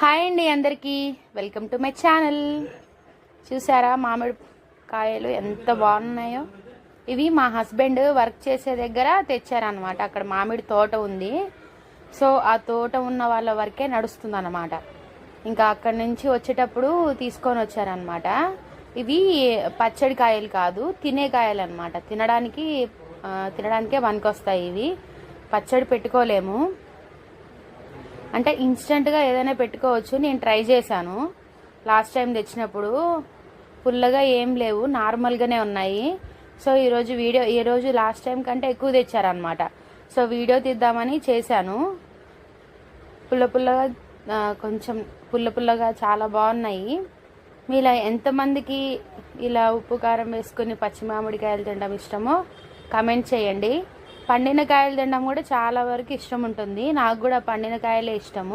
Hi అండి అందరికీ, welcome to my channel. చూసారా మామిడి కాయలు ఎంత బాగున్నాయో. ఇవి మా హస్బెండ్ వర్క్ చేసే దగ్గర తెచ్చారనమాట. అక్కడ మామిడి తోట ఉంది. సో ఆ తోట ఉన్న వాళ్ళ వరకే నడుస్తుంది అనమాట. ఇంకా అక్కడి నుంచి వచ్చేటప్పుడు తీసుకొని వచ్చారనమాట. ఇవి పచ్చడి కాయలు కాదు, తినే కాయలు అనమాట. తినడానికే పనికొస్తాయి. ఇవి పచ్చడి పెట్టుకోలేము, అంటే ఇన్స్టెంట్గా ఏదైనా పెట్టుకోవచ్చు. నేను ట్రై చేశాను లాస్ట్ టైం తెచ్చినప్పుడు. పుల్లగా ఏం లేవు, నార్మల్గానే ఉన్నాయి. సో ఈరోజు లాస్ట్ టైం కంటే ఎక్కువ తెచ్చారనమాట. సో వీడియో తీద్దామని చేశాను. కొంచెం పుల్లగా చాలా బాగున్నాయి. మీలా ఎంతమందికి ఇలా ఉప్పు కారం వేసుకుని పచ్చి మామిడికాయలు తినడం ఇష్టమో కమెంట్ చేయండి. పండిన కాయలు తినడం కూడా చాలా వరకు ఇష్టం ఉంటుంది. నాకు కూడా పండిన కాయలే ఇష్టము.